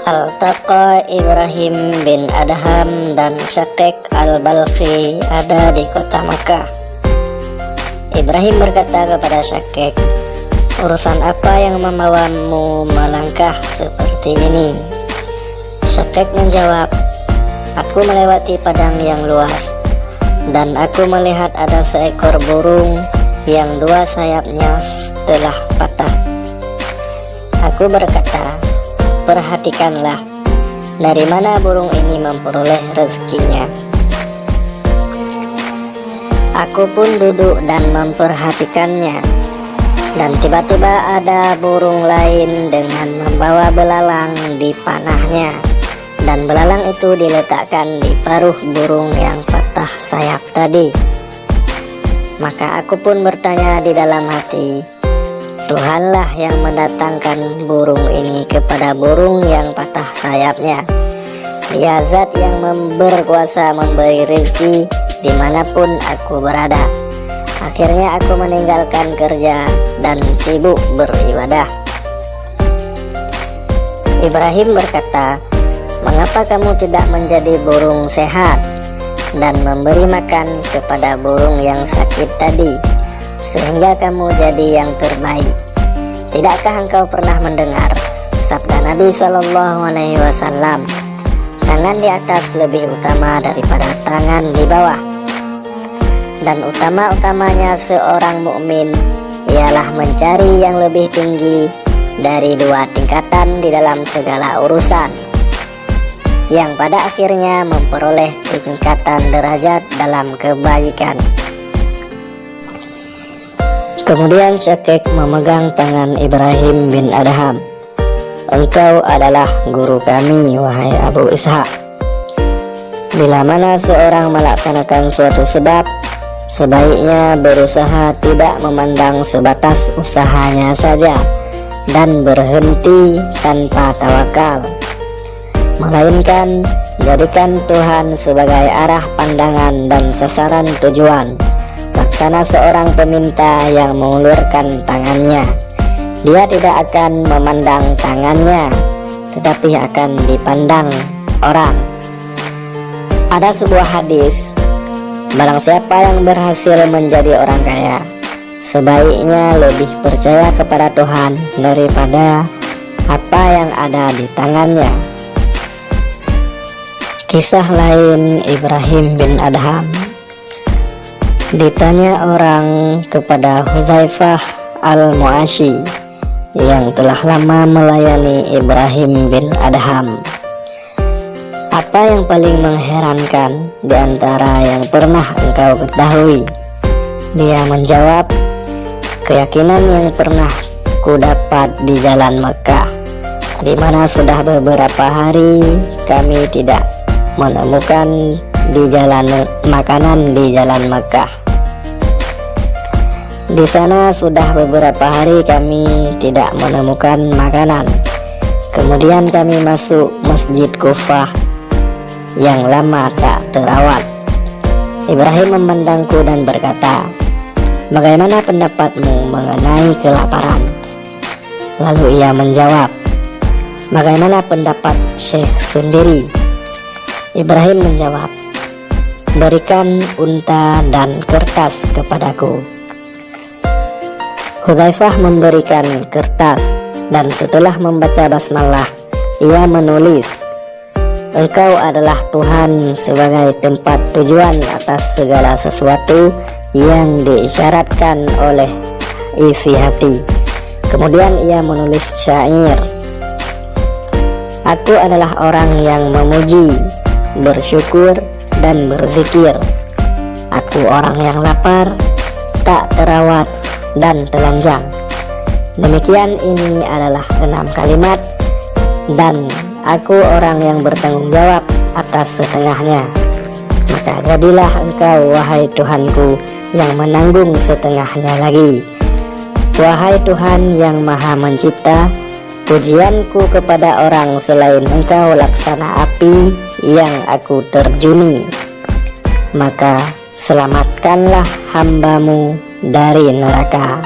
Altaqa Ibrahim bin Adham dan Shaqiq al-Balkhi ada di kota Makkah. Ibrahim berkata kepada Shaqiq, "Urusan apa yang membawamu melangkah seperti ini?" Shaqiq menjawab, "Aku melewati padang yang luas, dan aku melihat ada seekor burung yang dua sayapnya telah patah. Aku berkata, perhatikanlah, dari mana burung ini memperoleh rezekinya." Aku pun duduk dan memperhatikannya, dan tiba-tiba ada burung lain dengan membawa belalang di panahnya, dan belalang itu diletakkan di paruh burung yang patah sayap tadi. Maka aku pun bertanya di dalam hati, Tuhanlah yang mendatangkan burung ini kepada burung yang patah sayapnya. Dia zat yang berkuasa memberi rezeki dimanapun aku berada. Akhirnya aku meninggalkan kerja dan sibuk beribadah. Ibrahim berkata, "Mengapa kamu tidak menjadi burung sehat dan memberi makan kepada burung yang sakit tadi, sehingga kamu jadi yang terbaik? Tidakkah engkau pernah mendengar sabda Nabi SAW, tangan di atas lebih utama daripada tangan di bawah, dan utama-utamanya seorang mukmin ialah mencari yang lebih tinggi dari dua tingkatan di dalam segala urusan, yang pada akhirnya memperoleh tingkatan derajat dalam kebaikan." Kemudian Shaqiq memegang tangan Ibrahim bin Adham. "Engkau adalah guru kami, wahai Abu Ishaq. Bila mana seorang melaksanakan suatu sebab, sebaiknya berusaha tidak memandang sebatas usahanya saja dan berhenti tanpa tawakal, melainkan jadikan Tuhan sebagai arah pandangan dan sasaran tujuan. Laksana seorang peminta yang mengulurkan tangannya, dia tidak akan memandang tangannya, tetapi akan dipandang orang." Ada sebuah hadis, barang siapa yang berhasil menjadi orang kaya, sebaiknya lebih percaya kepada Tuhan daripada apa yang ada di tangannya. Kisah lain Ibrahim bin Adham. Ditanya orang kepada Hudzaifah al-Mu'ashi yang telah lama melayani Ibrahim bin Adham, "Apa yang paling mengherankan di antara yang pernah engkau ketahui?" Dia menjawab, "Keyakinan yang pernah ku dapat di jalan Mekah, di mana sudah beberapa hari kami tidak menemukan makanan di jalan Mekah. Di sana sudah beberapa hari kami tidak menemukan makanan. Kemudian kami masuk Masjid Kufah yang lama tak terawat. Ibrahim memandangku dan berkata, 'Bagaimana pendapatmu mengenai kelaparan?' Lalu ia menjawab, 'Bagaimana pendapat Syekh sendiri?' Ibrahim menjawab, 'Berikan unta dan kertas kepadaku.' Hudzaifah memberikan kertas, dan setelah membaca basmalah, ia menulis, 'Engkau adalah Tuhan sebagai tempat tujuan atas segala sesuatu yang diisyaratkan oleh isi hati.' Kemudian ia menulis syair, 'Aku adalah orang yang memuji, bersyukur, dan berzikir. Aku orang yang lapar, tak terawat, dan telanjang. Demikian ini adalah 6 kalimat, dan aku orang yang bertanggung jawab atas setengahnya. Maka jadilah engkau, wahai Tuhanku, yang menanggung setengahnya lagi. Wahai Tuhan yang maha mencipta, pujianku kepada orang selain engkau laksana api yang aku terjuni. Maka selamatkanlah hambamu dari neraka."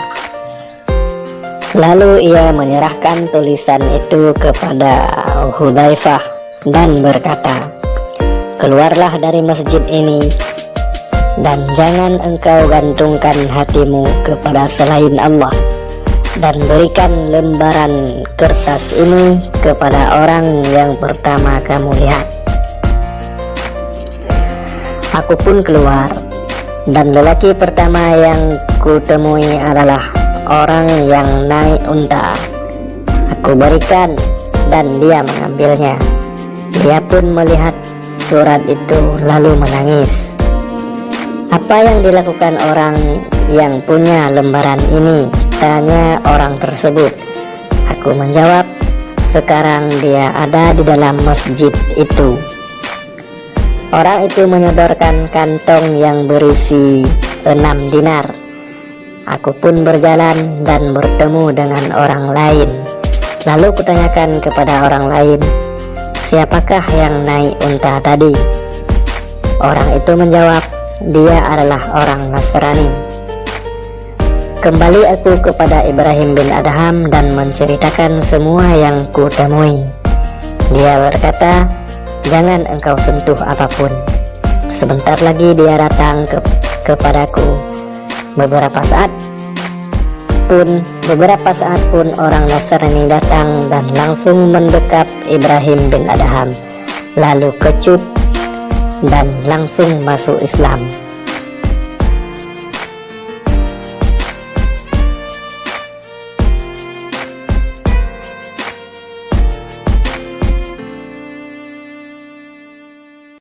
Lalu ia menyerahkan tulisan itu kepada Hudzaifah dan berkata, "Keluarlah dari masjid ini dan jangan engkau gantungkan hatimu kepada selain Allah, dan berikan lembaran kertas ini kepada orang yang pertama kamu lihat." Aku pun keluar, dan lelaki pertama yang kutemui adalah orang yang naik unta. Aku berikan dan dia mengambilnya. Dia pun melihat surat itu lalu menangis. "Apa yang dilakukan orang yang punya lembaran ini?" tanya orang tersebut. Aku menjawab, "Sekarang dia ada di dalam masjid itu." Orang itu menyodorkan kantong yang berisi 6 dinar. Aku pun berjalan dan bertemu dengan orang lain. Lalu kutanyakan kepada orang lain, "Siapakah yang naik unta tadi?" Orang itu menjawab, "Dia adalah orang Nasrani." Kembali aku kepada Ibrahim bin Adham dan menceritakan semua yang kutemui. Dia berkata, "Jangan engkau sentuh apapun." Sebentar lagi dia datang kepadaku. Beberapa saat pun orang Nasrani datang dan langsung mendekap Ibrahim bin Adham, lalu kecut dan langsung masuk Islam.